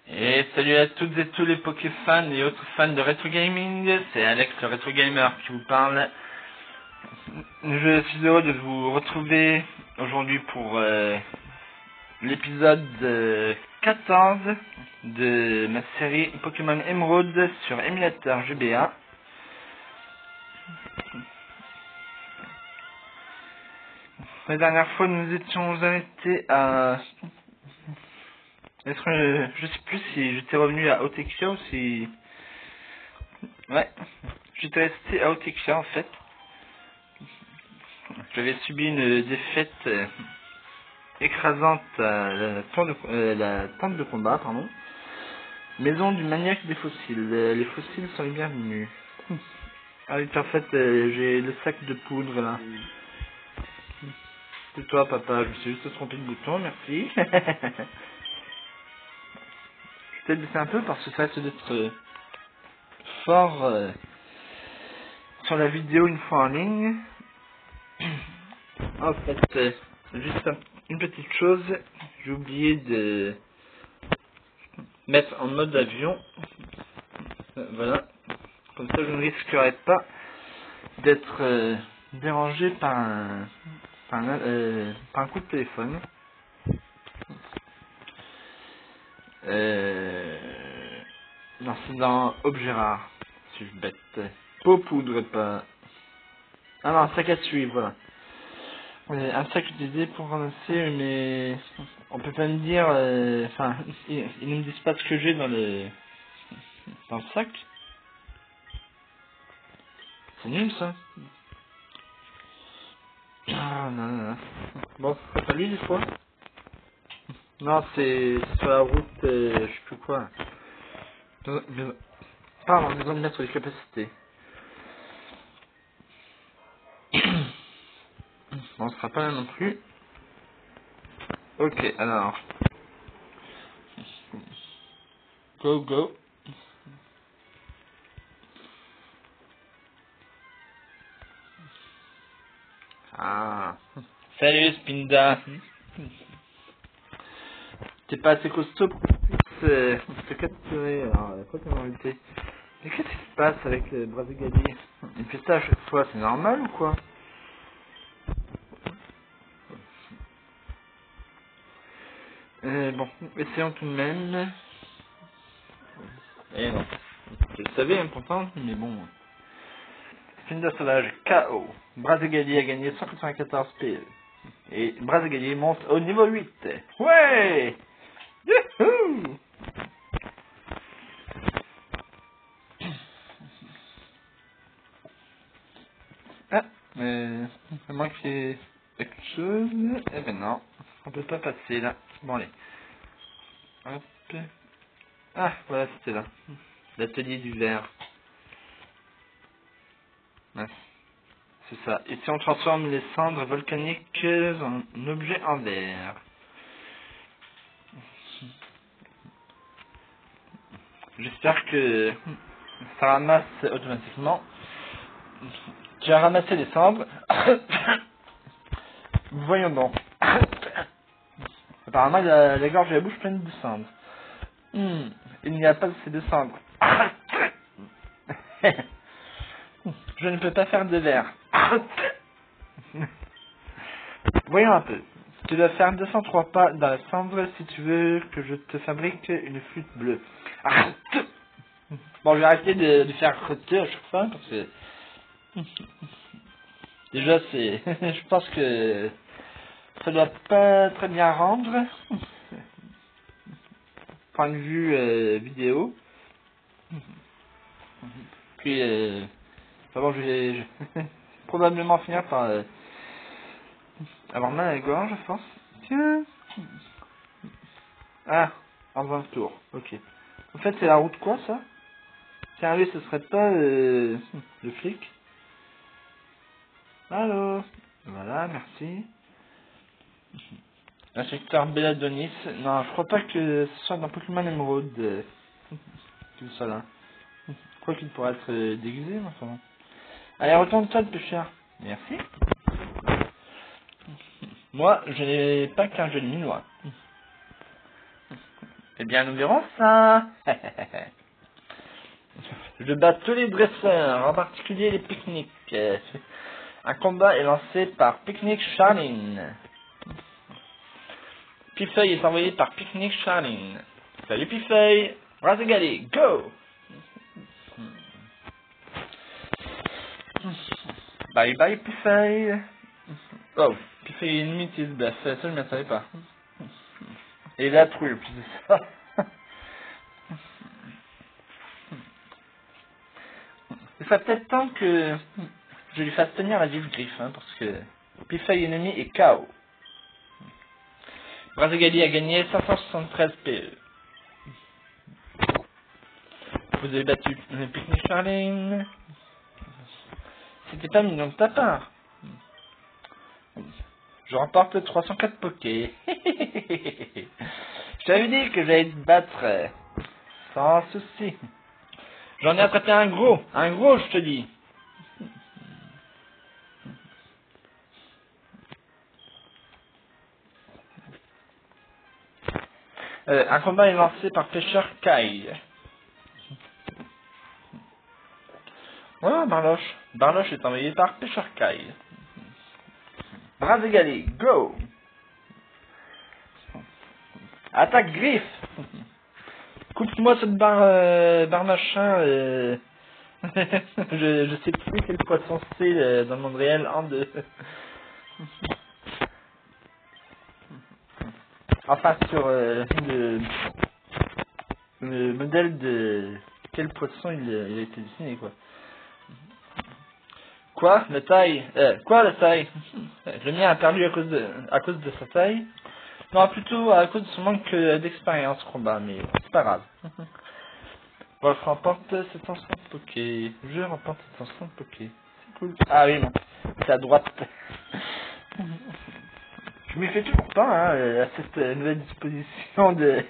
Et salut à toutes et tous les Pokéfans et autres fans de Retro Gaming, c'est Alex le Retro Gamer qui vous parle. Je suis heureux de vous retrouver aujourd'hui pour l'épisode 14 de ma série Pokémon Emerald sur émulateur GBA. La dernière fois nous étions arrêtés à... Je sais plus si j'étais revenu à Otexia ou si... Ouais, j'étais resté à Otexia en fait. J'avais subi une défaite écrasante à la tente de combat, pardon. Maison du maniaque des fossiles. Les fossiles sont les bienvenus. Ah oui, en fait, j'ai le sac de poudre là. C'est toi, papa, je me suis juste trompé de bouton, merci. Je t'ai baissé un peu parce que ça risque d'être fort sur la vidéo une fois en ligne. En fait, juste une petite chose, j'ai oublié de mettre en mode avion. Voilà, comme ça je ne risquerai pas d'être dérangé par un coup de téléphone. Non, c'est dans objet rare, si je bête. Pot poudre, pas... Ah non, sac à suivre, voilà. Un sac utilisé pour ramasser, mais on peut pas me dire... Enfin, ils ne me disent pas ce que j'ai dans le sac. C'est nul, ça. Ah, non. Bon, c'est pas lui, des fois. Non, c'est sur la route, je sais plus quoi. Pardon, on a besoin de mettre les capacités. Bon, on sera pas là non plus. Ok, alors. Go. Ah. Salut Spinda. T'es pas assez costaud pour qu'on puisse te capturer. Alors, quoi comme réalité. Mais qu'est-ce qui se passe avec le Brazigalier? Il fait ça à chaque fois, c'est normal ou quoi? Bon, essayons tout de même. Eh non. Je le savais, hein, pourtant, mais bon. Spinda sauvage KO. Brazigalier a gagné 194 PE. Et Brazigalier monte au niveau 8. Ouais! Youhou! Ah, il manquait quelque chose. Eh ben non, on peut pas passer là. Bon allez. Hop. Ah, voilà, c'était là. L'atelier du verre. Ouais, c'est ça. Ici on transforme les cendres volcaniques en objets en verre. J'espère que ça ramasse automatiquement. Tu as ramassé les cendres. Voyons donc. Apparemment, la gorge et la bouche pleine de cendres. Il n'y a pas assez de cendres. Je ne peux pas faire de verre. Voyons un peu. Tu dois faire 203 pas dans la cendre si tu veux que je te fabrique une flûte bleue. Bon, je vais arrêter de faire crotter à chaque fois parce que... Déjà, c'est... je pense que ça doit pas très bien rendre. Point de vue vidéo. Puis, enfin bon, je vais probablement finir par avoir mal à la gorge, je pense. Tiens. Ah, en 20 tours, ok. En fait, c'est la route quoi, ça? Tiens, lui, ce serait pas le flic? Allô? Voilà, merci. Inspecteur Belladonis. Non, je crois pas que ce soit dans Pokémon Emerald qu'il soit là. Je crois qu'il pourrait être déguisé, mais enfin bon. Allez, retourne-toi le pêcheur. Merci. Moi, je n'ai pas qu'un jeu de minois. Eh bien, nous verrons ça. Je bats tous les dresseurs, en particulier les pique-niques. Un combat est lancé par Picnic Charline. Pifeuille est envoyé par Picnic Charline. Salut Pifeuille. Razegali, go. Bye bye Pifeuille. Oh, Pifeuille ennemi utilise bluff. Ça je ne m'attendais pas. Et la trouille, en plus de ça. Il serait peut-être temps que je lui fasse tenir la vive griffe, hein, parce que Pifeuille ennemi est KO. Brazegali a gagné 573 PE. Vous avez battu Picnic Charline. C'était pas mignon de ta part. Je remporte 304 pokés. Je t'avais dit que j'allais te battre. Sans souci. J'en ai attrapé un gros, je te dis. Un combat est lancé par Pêcheur Kai. Voilà, Barloche. Barloche est envoyé par Pêcheur Kai. Brazegali, go. Attaque griffe. Coupe-moi cette barre machin. je sais plus quel poisson c'est dans le monde réel en deux. Enfin sur le modèle de quel poisson il a été dessiné quoi. Quoi la taille quoi la taille. Le mien a perdu à cause de sa taille. Non, plutôt à cause de son manque d'expérience combat, mais c'est pas grave. Wolf remporte 760 pokés. Je remporte 760 pokés. C'est cool. Ah oui, non. C'est à droite. Je m'y fais toujours pas, hein, à cette nouvelle disposition des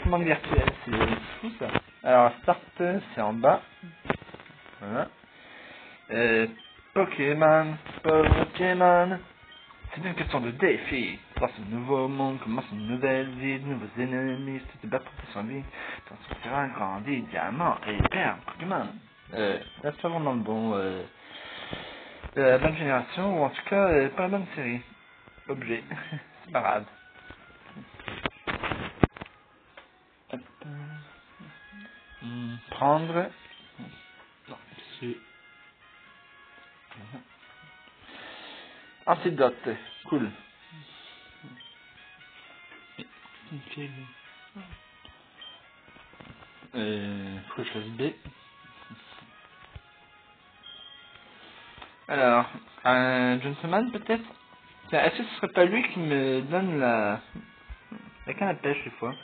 commandes virtuelles. C'est fou, ça. Alors, start, c'est en bas. Voilà. Pokémon. C'est une question de défi. Dans ce nouveau monde commence une nouvelle vie, de nouveaux ennemis, si tu te bats pour ta survie, tu seras grandi, diamant et père Pokémon. Là, c'est pas vraiment le bon, la bonne génération, ou en tout cas, pas la bonne série. Objet. C'est pas grave. Hop. Prendre. Non, c'est... Antidote, cool. Faut que je fasse B. Alors, un gentleman peut-être. Tiens, est-ce que ce serait pas lui qui me donne la canne à pêche des fois?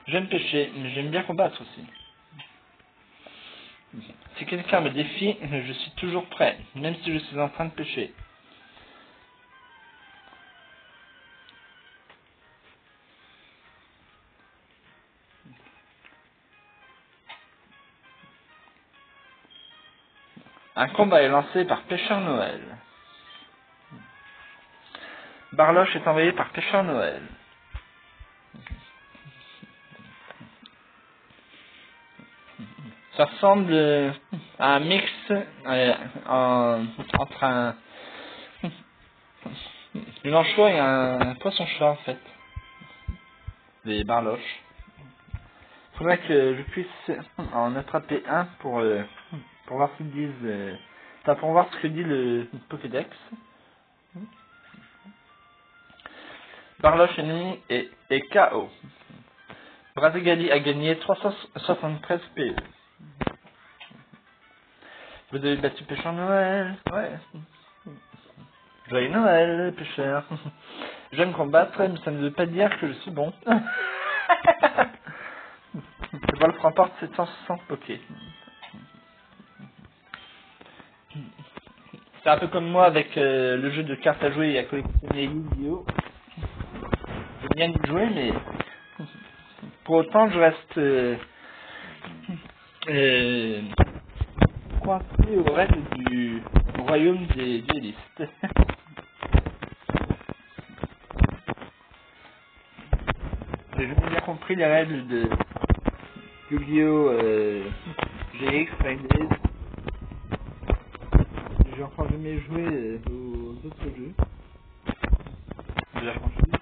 J'aime pêcher, mais j'aime bien combattre aussi. Si quelqu'un me défie, je suis toujours prêt, même si je suis en train de pêcher. Un combat est lancé par Pêcheur Noël. Barloche est envoyé par Pêcheur Noël. Ça ressemble à un mix entre une anchois et un poisson-chat en fait. Des barloches. Faudrait que je puisse en attraper un pour voir ce qu'ils disent. Pour voir ce que dit le Pokédex. Barloche ennemi est KO. Brazegali a gagné 373 PE. Vous avez battu Pêcheur Noël. Ouais. Joyeux Noël, pêcheur. J'aime combattre, mais ça ne veut pas dire que je suis bon. Wolf remporte 760 pokés. C'est un peu comme moi avec le jeu de cartes à jouer et à collectionner Yu-Gi-Oh! J'aime bien y jouer, mais pour autant je reste coincé au reste du royaume des duellistes. j'ai jamais bien compris les règles de Yu-Gi-Oh! GX, Fine Days. J'ai encore jamais joué aux autres jeux de la franchise.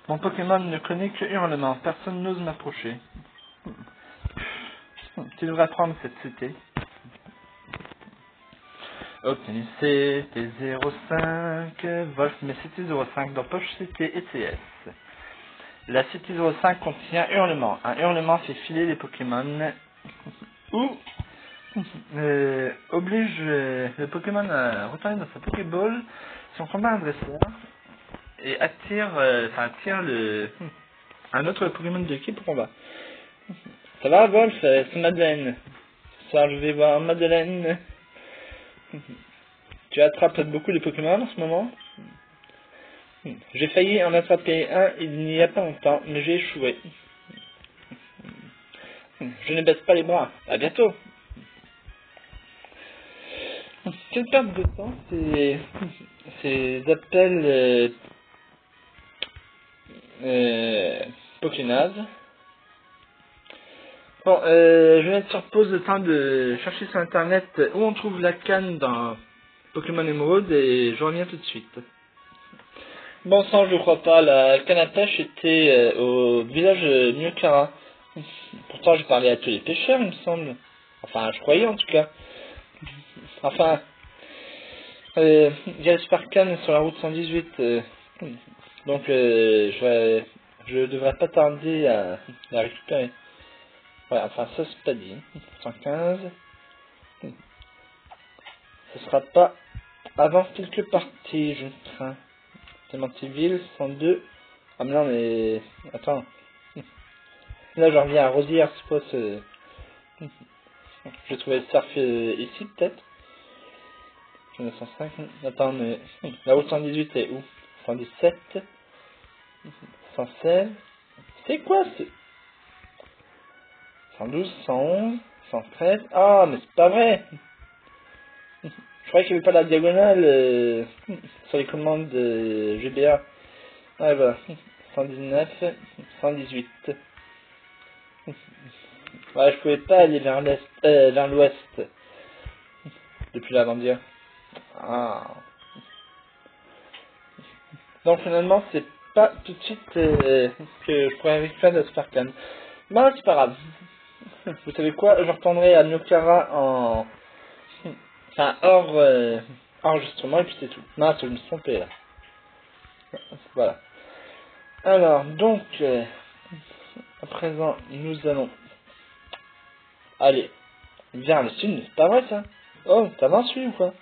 Mon Pokémon ne connaît que hurlement, personne n'ose m'approcher. Tu devrais prendre cette CT. Obtenu CT05, Wolf met CT05 dans poche CT et CS. La CT05 contient hurlement. Un hurlement fait filer les Pokémon ou oblige le Pokémon à retourner dans sa Pokéball si on combat un dresseur et attire un autre Pokémon de l'équipe au combat. Ça va, Wolf? C'est Madeleine. Ce soir, je vais voir Madeleine. Tu attrapes beaucoup de Pokémon en ce moment? J'ai failli en attraper un il n'y a pas longtemps, mais j'ai échoué. Je ne baisse pas les bras. À bientôt. Quelle perte de temps ces appels Pokénaz. Bon, je vais être sur pause le temps de chercher sur internet où on trouve la canne dans Pokémon Emerald et je reviens tout de suite. Bon sang, je crois pas, la canne à pêche était au village Nyokara. Pourtant j'ai parlé à tous les pêcheurs il me semble. Enfin je croyais en tout cas. Enfin, il y a le Super Canne sur la route 118. Donc je devrais pas tarder à la récupérer. Ouais, enfin ça c'est pas dit. 115. Ce sera pas avant quelques parties, je crains. Clémentiville, 102. Ah mais non mais... Attends. Là je reviens à Rosière, c'est quoi ce... Je trouvais le surf ici peut-être. 905. Attends mais... La route 118 est où? 117. 116. C'est quoi ce... 112, 111, 113. Ah mais c'est pas vrai. Je croyais qu'il n'y avait pas la diagonale sur les commandes de GBA. Ah voilà. 119, 118. Ouais, je pouvais pas aller vers l'est, vers l'ouest. Depuis la Landia. Ah. Donc finalement, c'est pas tout de suite que je pourrais récupérer de Sparkan. Bon, c'est pas grave. Vous savez quoi? Je retournerai à Nyokara en... Enfin, hors enregistrement et puis c'est tout. Non, je me suis trompé là. Voilà. Alors, donc, à présent, nous allons aller vers le sud. C'est pas vrai ça? Oh, t'avances lui ou quoi?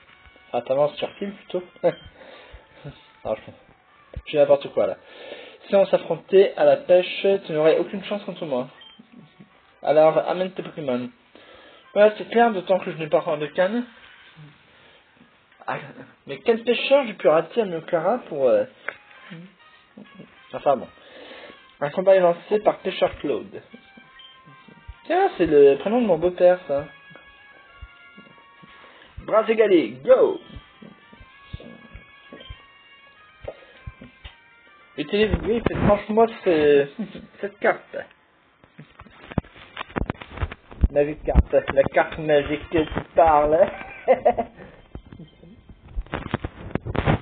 Ah, t'avances sur qui plutôt? Alors, je fais n'importe quoi là. Si on s'affrontait à la pêche, tu n'aurais aucune chance contre moi. Alors, amène tes Pokémon. Ouais, c'est clair, d'autant que je n'ai pas encore de canne. Ah, mais quel pêcheur j'ai pu rater à Nyokara pour... Enfin bon. Un combat est lancé par Pêcheur Claude. Tiens, c'est le prénom de mon beau-père, ça. Bras égalés, go! Utilise griffe et tranche-moi cette carte. Magique carte. La carte magique qui parle.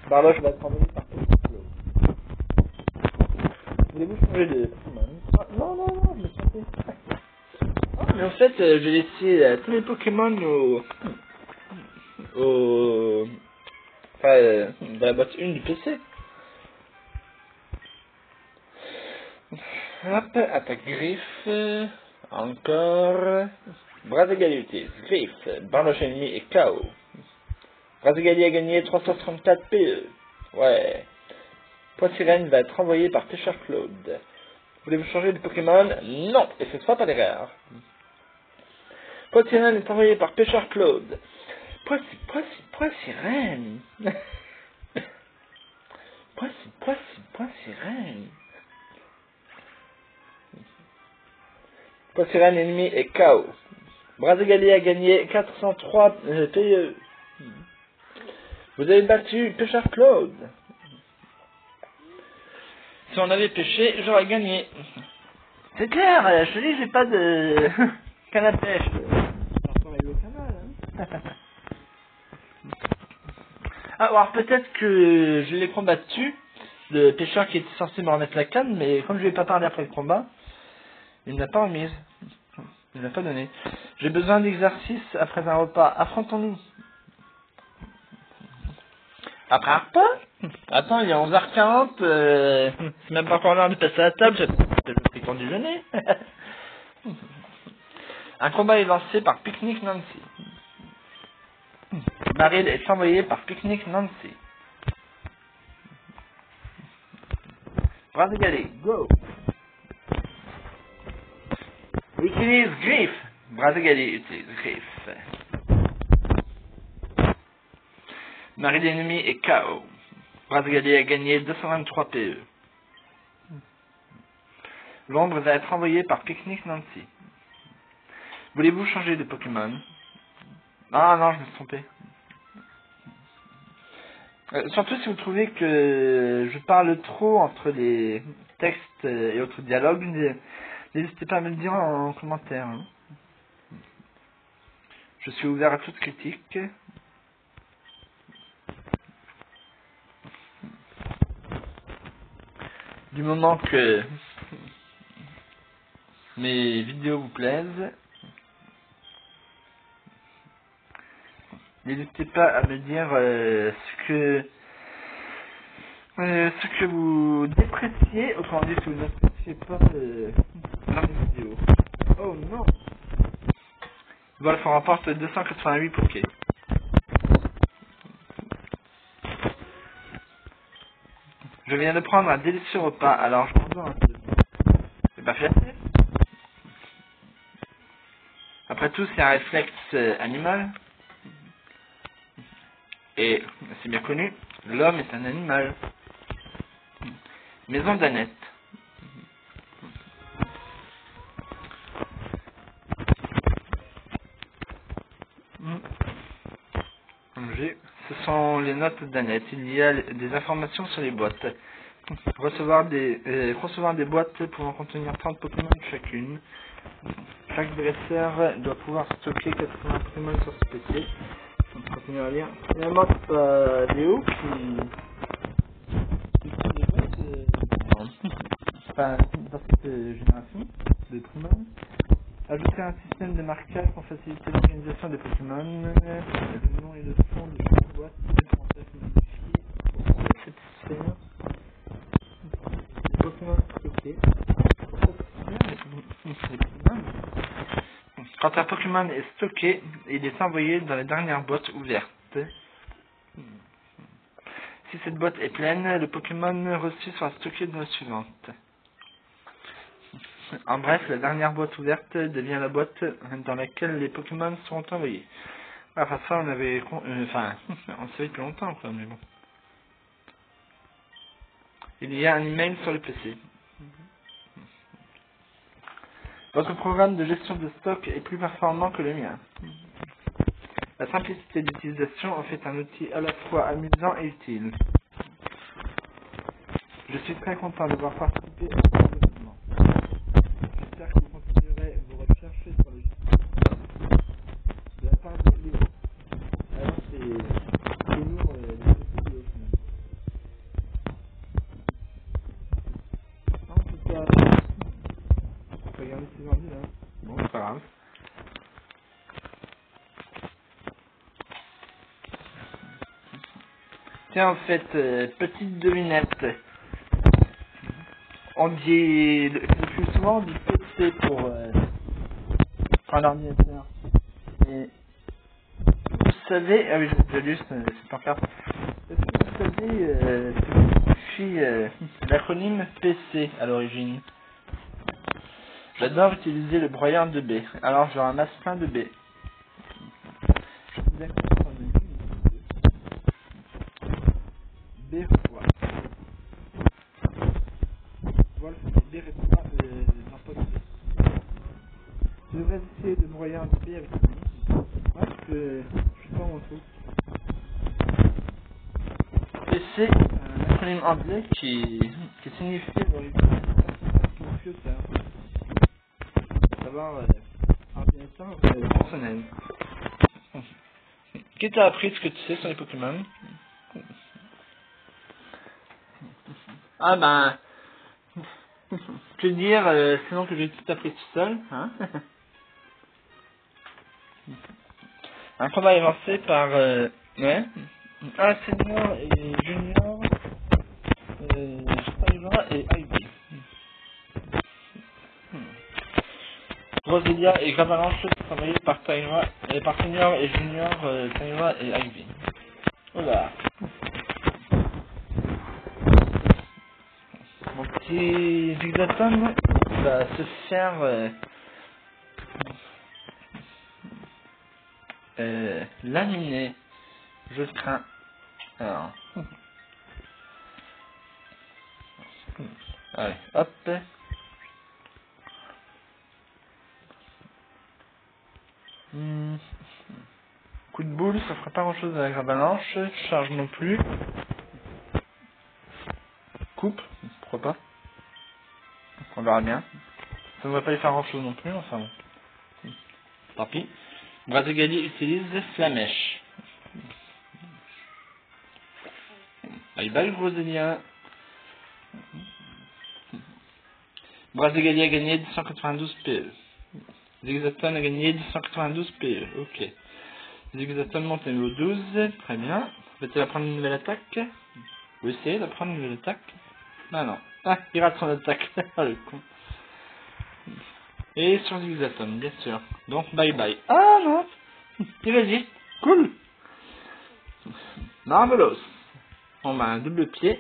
Barloche va être envoyé par Pêcheur Claude. Voulez-vous changer de... Non, non, non, je me suis trompé. Mais en fait, j'ai laissé tous les Pokémon dans la boîte 1 du PC. Hop, attaque griffe, encore, bras égalier utilise, griffe, barloche ennemi et KO. Bras égalier a gagné 334 PE. Ouais. Poissirène va être envoyé par Pêcheur Claude. Voulez-vous changer de Pokémon? Non, et cette fois pas d'erreur. Poissirène est envoyé par Pêcheur Claude. Poissirène. Poissirène. Poissirène ennemi est KO. Bras égalier a gagné 403 PE. Vous avez battu Pêcheur Claude. Si on avait pêché, j'aurais gagné. C'est clair, je te dis, j'ai pas de canne à pêche. Au canal, hein. Ah, alors peut-être que je l'ai combattu, le pêcheur qui était censé me remettre la canne, mais comme je lui ai pas parlé après le combat, il ne l'a pas remise. Il ne l'a pas donné. J'ai besoin d'exercice après un repas. Affrontons-nous. Après un repas? Attends, il est 11h40, c'est même pas encore l'heure de passer à la table, j'ai pris ton déjeuner. Un combat est lancé par Picnic Nancy. Maryl est envoyée par Picnic Nancy. Bras égalés, go! Utilise griffe. Bras égalés, utilise griffe. Maryl l'ennemi est KO. Bras égalés a gagné 223 PE. L'ombre va être envoyée par Picnic Nancy. Voulez-vous changer de Pokémon? Ah non, je me suis trompé. Surtout si vous trouvez que je parle trop entre les textes et autres dialogues, n'hésitez pas à me le dire en commentaire. Hein. Je suis ouvert à toute critique. Du moment que mes vidéos vous plaisent, n'hésitez pas à me dire ce que vous dépréciez, autrement dit si vous n'appréciez pas dans mes vidéos. Oh non! Voilà, on rapporte 288 Poké. Je viens de prendre un délicieux repas, alors je m'en dois un peu. C'est pas fait assez. Après tout, c'est un réflexe animal. Et, c'est bien connu, l'homme est un animal. Maison d'Annette. Ce sont les notes d'Annette. Il y a des informations sur les boîtes. Recevoir des boîtes pouvant contenir 30 Pokémon chacune. Chaque dresseur doit pouvoir stocker 80 Pokémon sur ce PC. On va continuer à lire. Finalement, c'est pas Léo qui utilise les boîtes enfin, dans cette génération de Pokémon. Ajouter un système de marquage pour faciliter l'organisation des Pokémon. Le nom et le fond de chaque boîte sont modifiés pour satisfaire les Pokémon stockés. Quand un Pokémon est stocké, il est envoyé dans la dernière boîte ouverte. Si cette boîte est pleine, le Pokémon reçu sera stocké dans la suivante. En bref, la dernière boîte ouverte devient la boîte dans laquelle les Pokémon seront envoyés. Enfin, ça, on avait... on le savait depuis longtemps, quoi, mais bon. Il y a un email sur le PC. Votre programme de gestion de stock est plus performant que le mien. La simplicité d'utilisation en fait un outil à la fois amusant et utile. Je suis très content de voir participer à ce développement. J'espère que vous continuerez vos recherches sur le de la part de Léo. Alors c'est lourd les petits au final. En tout cas, on peut regarder ces vendus là. Bon, c'est pas grave. Tiens, en fait, petite devinette. On dit le plus souvent on dit PC pour un ordinateur. Et vous savez, ah oui, j'ai lu cette pancarte. Est-ce que vous savez ce que signifie l'acronyme PC à l'origine? J'adore utiliser le broyeur de B. Alors je ramasse plein de B. Je vous accorde sur le B reçoit. Voilà, B reçoit dans pas de B. Je devrais essayer de broyer un B avec lui. Ouais, je suis pas mon truc. PC, acronyme anglais qui signifie computer. À savoir ordinateur personnel. Qui t'a appris ce que tu sais sur les Pokémon? Ah ben, que dire, sinon que j'ai tout appris tout seul, hein? Un combat avancé par, ouais, un senior et junior, Taïra et Ivy. Roselia et Gravalanche travaillés par Taïra, par senior et junior, Taïra et Ivy. Voilà. Mon petit Zigzaton va se faire laminer. Je le crains. Alors. Allez, hop. Coup de boule, ça fera pas grand chose à la Gravalanche. Charge non plus. Coupe, pourquoi pas. On verra bien. Ça ne va pas lui faire grand chose non plus, enfin bon. Tant pis. Brazegali utilise Flamèche. Bye bye Roselia. Brazegali a gagné 292 PE. Zigzaton a gagné 292 PE. Ok. Zigzaton monte à niveau 12. Très bien. Va-t-il apprendre une nouvelle attaque? Vous essayez d'apprendre une nouvelle attaque? Ah non. Ah, il rate son attaque. Ah le con. Et sur Zigzaton, bien sûr. Donc bye bye. Ah non. Il résiste. Cool. Marvelous. On a un double pied.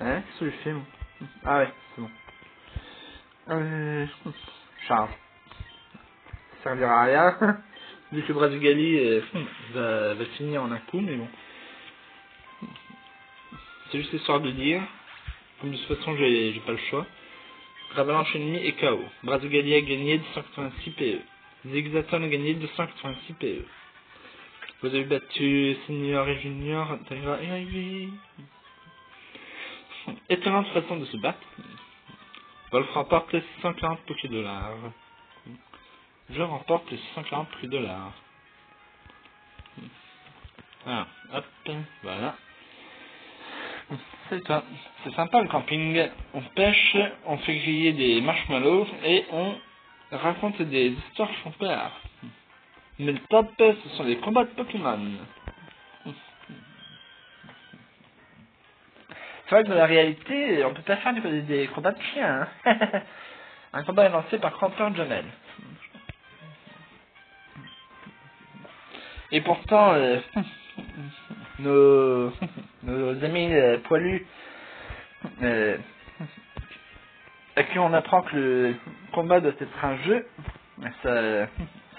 Hein, qu'est-ce que je fais moi? Ah ouais, c'est bon. Charge. Ça servira à rien. Vu que Brazigali va finir en un coup, mais bon. C'est juste histoire de dire. Comme de toute façon, j'ai pas le choix. Gravalanche ennemi et KO. Brazigali a gagné 286 PE. Zigzaton a gagné 286 PE. Vous avez battu Senior et Junior, Taïra et Ivy. Étonnante façon de se battre. Wolf remporte les 640 $. Je remporte les 640 $. Ah, hop, voilà. C'est ça. C'est sympa le camping. On pêche, on fait griller des marshmallows et on raconte des histoires champères. Mais le top, ce sont les combats de Pokémon. C'est vrai que dans la réalité, on peut pas faire des combats de chiens. Hein. Un combat est lancé par Crampeur Jamel. Et pourtant, nos amis poilus, à qui on apprend que le combat doit être un jeu, ça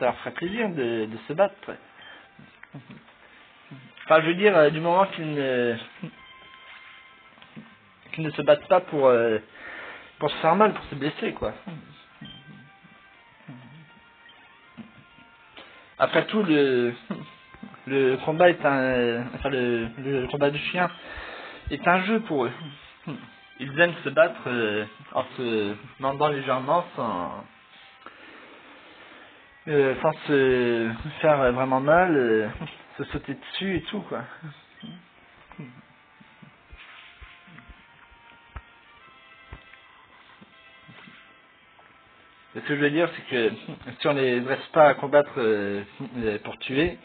leur ferait plaisir de se battre. Enfin, je veux dire, du moment qu'ils ne se battent pas pour se faire mal, pour se blesser, quoi. Après tout, le combat est enfin le combat de chien est un jeu pour eux. Ils aiment se battre en se mandant légèrement sans se faire vraiment mal, se sauter dessus et tout, quoi. Ce que je veux dire, c'est que si on les dresse pas à combattre pour tuer,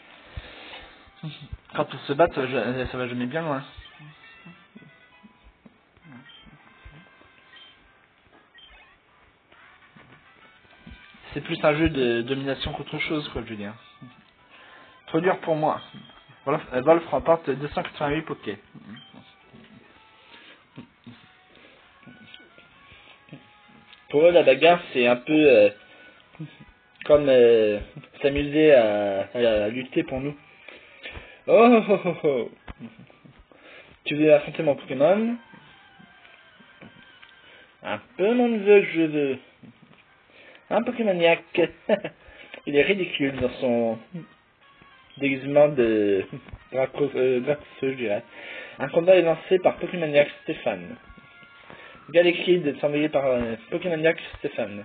quand ils se battent, ça va jamais bien loin. C'est plus un jeu de domination qu'autre chose, quoi, je veux dire. Trop dur pour moi. Wolf remporte 288 Poké. Pour eux, la bagarre, c'est un peu comme s'amuser à lutter pour nous. Oh oh oh oh. Tu veux affronter mon Pokémon? Un peu mon neveu que je veux. Un Pokémoniaque. Il est ridicule dans déguisement de Dracofeu, je dirais. Un combat est lancé par Pokémaniac Stéphane. Galekid est envoyé par Pokémaniac Stéphane.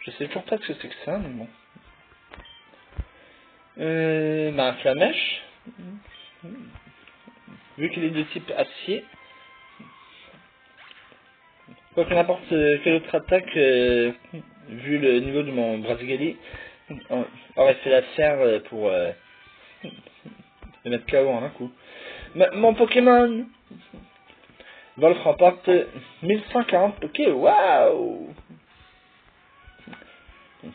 Je sais toujours pas ce que c'est que ça, mais bon. Bah, Flamèche. Vu qu'il est de type acier. Quoique n'importe quelle autre attaque, vu le niveau de mon Brasigali, aurait fait l'affaire pour le mettre KO en un coup. Mon Pokémon Wolf remporte 1140 Poké, waouh!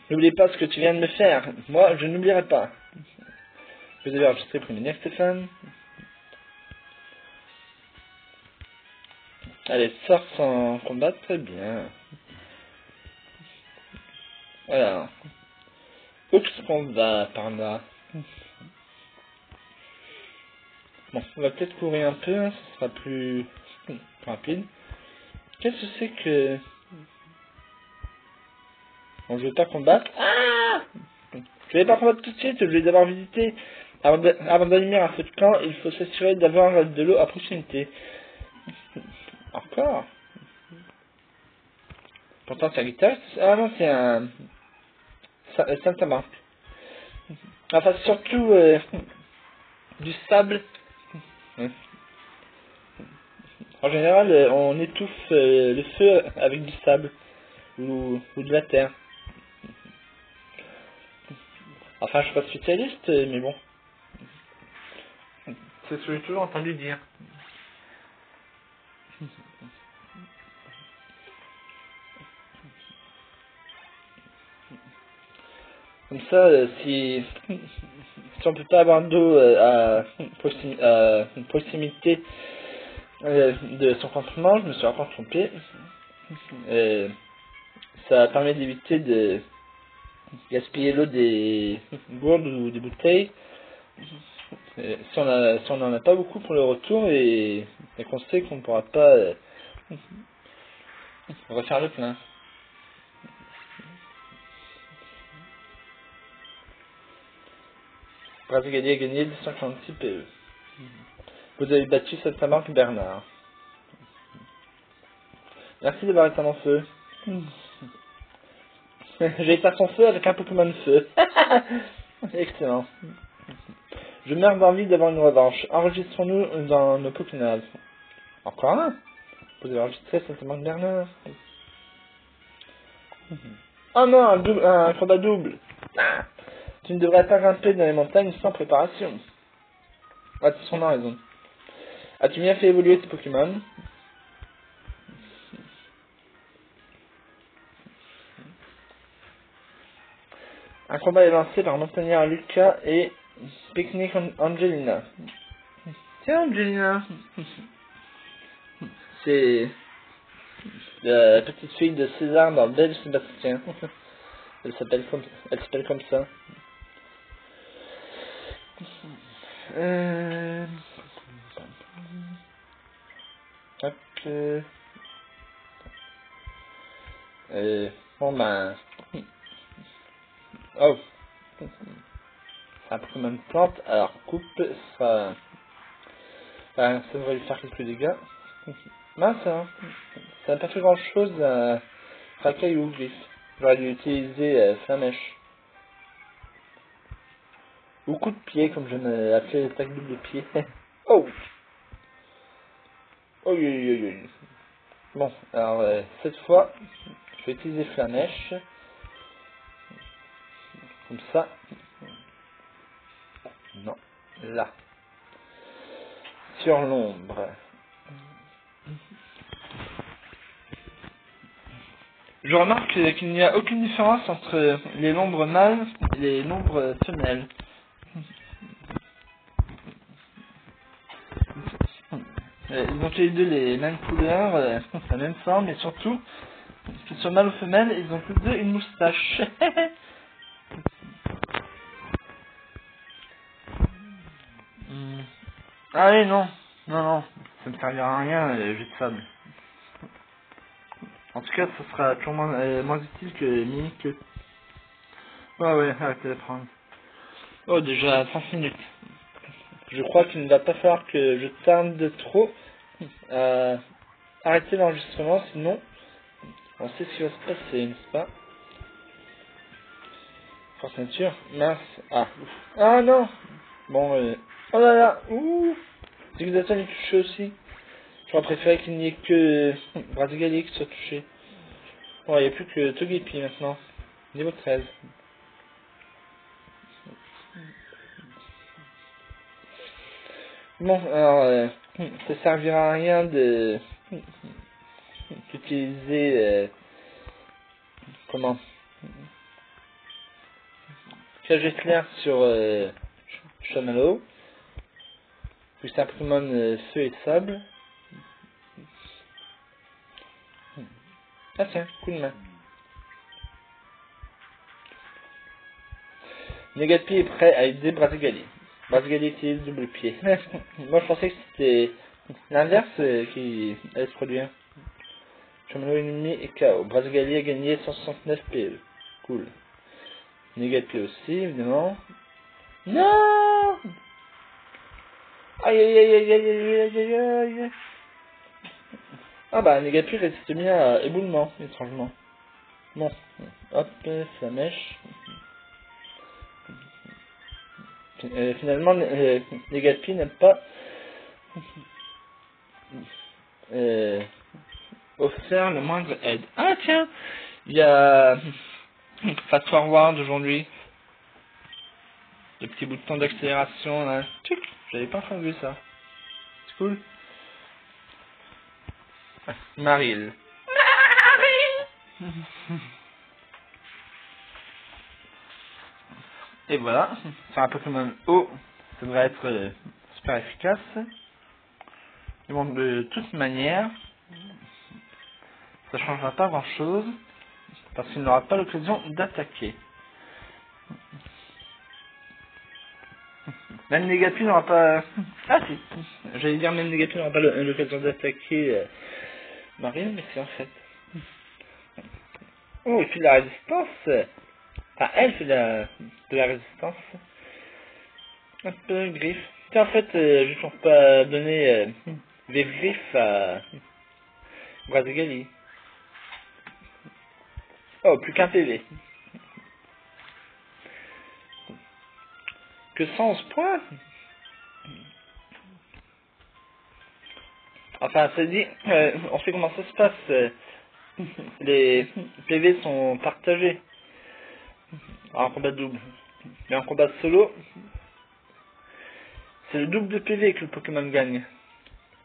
N'oubliez pas ce que tu viens de me faire, moi je n'oublierai pas. Vous avez enregistré Pokémaniac Stéphane. Allez, sort sans combat, très bien. Alors, où est-ce qu'on va par là? Bon, on va peut-être courir un peu, hein, ce sera plus rapide. Qu'est-ce que c'est que... On ne veut pas combattre. Ah! Je vais pas combattre tout de suite, je vais d'abord visiter. Avant d'allumer un feu de camp, il faut s'assurer d'avoir de l'eau à proximité. Encore? Pourtant c'est un guitariste. Ah non, c'est un... Saltimbanque. Enfin, surtout du sable. En général, on étouffe le feu avec du sable ou de la terre. Enfin, je suis pas spécialiste, mais bon. C'est ce que j'ai toujours entendu dire. Comme ça, si on peut pas avoir d'eau à proximité de son campement, je me suis encore trompé. Ça permet d'éviter de gaspiller l'eau des gourdes ou des bouteilles. Si on en a pas beaucoup pour le retour et qu'on sait qu'on ne pourra pas refaire le plein. Brasigali a gagné 256 PE. Vous avez battu Saltimbanque Bernard. Merci d'avoir éteint mon feu. J'ai éteint son feu avec un Pokémon feu. Excellent. Je meurs d'envie d'avoir une revanche. Enregistrons-nous dans nos Pokénaz. Encore un? Vous avez enregistré Saltimbanque Bernard. Oh non, un combat double. Ah, tu ne devrais pas grimper dans les montagnes sans préparation. Ah, tu as raison. As-tu bien fait évoluer tes Pokémon? Un combat est lancé par Montagnard Lucas et Picnic Angelina. Tiens, Angelina. C'est la petite fille de César dans Belle Sébastien. Elle s'appelle comme ça. Bon ben... Oh. C'est un Pokémon de plante, alors coupe, ça devrait lui faire quelques dégâts. Mince, hein. Ça n'a pas fait grand chose à Racaille ou Griffe. J'aurais dû utiliser Flamèche. Ou coup de pied, comme je l'ai appelé l'attaque double de pied. Oh! Oh, oui. Bon, alors cette fois, je vais utiliser Flamèche. Comme ça. Non, là. Sur l'ombre. Je remarque qu'il n'y a aucune différence entre les nombres mâles et les nombres femelles. Ils ont tous les deux les mêmes couleurs, la même forme, et surtout, qu'ils soient mâles ou femelles, ils ont tous deux une moustache. Ah oui, non, ça ne servira à rien, jus de sable. En tout cas, ce sera toujours moins utile que Mimiqueux. Ouais, arrêtez de prendre. Oh, déjà 30 minutes. Je crois qu'il ne va pas falloir que je tarde de trop à arrêter l'enregistrement, sinon on sait ce qui va se passer, n'est-ce pas? Force nature, mince, ah non. Bon, oh là là, ouh, Zigzaton est touché aussi. J'aurais préféré qu'il n'y ait que Brasigali qui soit touché. Bon, il n'y a plus que Togepi maintenant, niveau 13. Bon, alors, ça servira à rien de d'utiliser, comment, cage éclair sur Chamallow, puis c'est un Pokémon feu et sable. Ah tiens, coup de main. Negapi est prêt à aider Brasigali. Brasigali utilise double pied. Moi je pensais que c'était l'inverse qui allait se produire. Chamallow ennemi et KO. Brasigali a gagné 169 PE. Cool. Negapi aussi, évidemment. Non! Aïe aïe aïe aïe aïe aïe aïe aïe aïe. Ah bah Negapi résiste bien à éboulement, étrangement. Bon, hop, Flamèche. Finalement, Negapi n'a pas offert le moindre aide. Ah tiens, il y a Fast Forward aujourd'hui. Le petit bouton d'accélération là. Tchic, j'avais pas encore vu ça. C'est cool. Maril. Et voilà, c'est un Pokémon eau, ça devrait être super efficace. Et bon, de toute manière, ça changera pas grand chose, parce qu'il n'aura pas l'occasion d'attaquer. Même Negapi n'aura pas... Ah si, j'allais dire même Negapi n'aura pas l'occasion d'attaquer Marine, mais c'est en fait... Oh, il fait de la résistance. Ah, elle fait de la résistance. Un peu griffe. Tiens, en fait, je ne pense pas donner des griffes à Brasigali. Oh, plus qu'un PV. Que 111 points. Enfin, c'est dit, on sait comment ça se passe. Les PV sont partagés en combat double. Mais en combat solo, c'est le double de PV que le Pokémon gagne.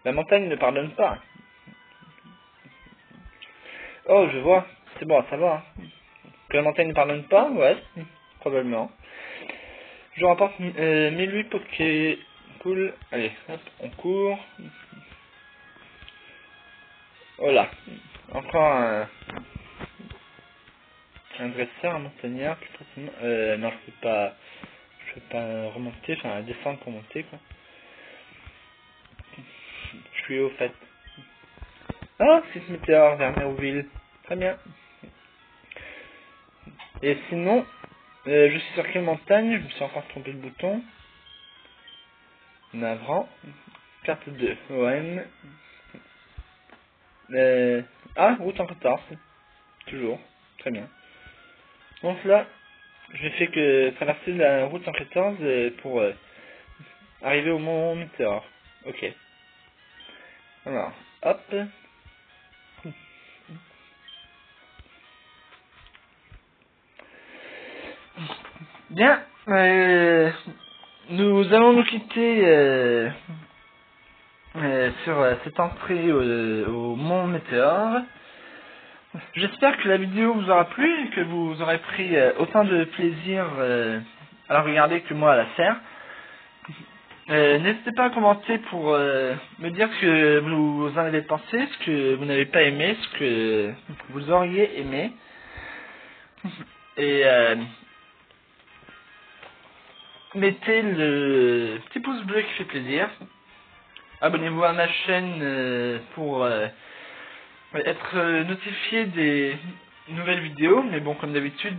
La montagne ne pardonne pas. Oh, je vois. C'est bon à savoir. Que la montagne ne pardonne pas, ouais, probablement. Je rapporte 1008 Poké. Cool. Allez, hop, on court. Voilà. Encore un dresseur, un montagnard, plus précisément. Non, je peux pas remonter, enfin descendre pour monter, quoi. Je suis au fait. Ah, 6 météores vers Méroville. Très bien. Et sinon, je suis sur quelle montagne? Je me suis encore trompé de bouton. Navrant. Carte 2. OM. Route en 14. Toujours. Très bien. Donc là, je n'ai fait que traverser la route 114 pour arriver au mont Météore. Ok. Alors, hop. Bien. Nous allons nous quitter sur cette entrée au mont Météore. J'espère que la vidéo vous aura plu et que vous aurez pris autant de plaisir à la regarder que moi à la faire. N'hésitez pas à commenter pour me dire ce que vous en avez pensé, ce que vous n'avez pas aimé, ce que vous auriez aimé. Et mettez le petit pouce bleu qui fait plaisir. Abonnez-vous à ma chaîne pour être notifié des nouvelle vidéo, mais bon, comme d'habitude,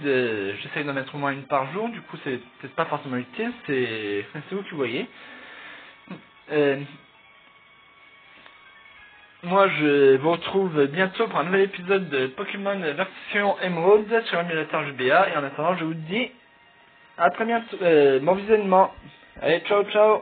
j'essaye d'en mettre au moins une par jour, du coup c'est peut-être pas forcément utile, c'est vous qui voyez. Euh, Moi, je vous retrouve bientôt pour un nouvel épisode de Pokémon version Emerald sur l'émulateur GBA. Et en attendant, je vous dis à très bientôt. Bon visionnement. Allez, ciao, ciao.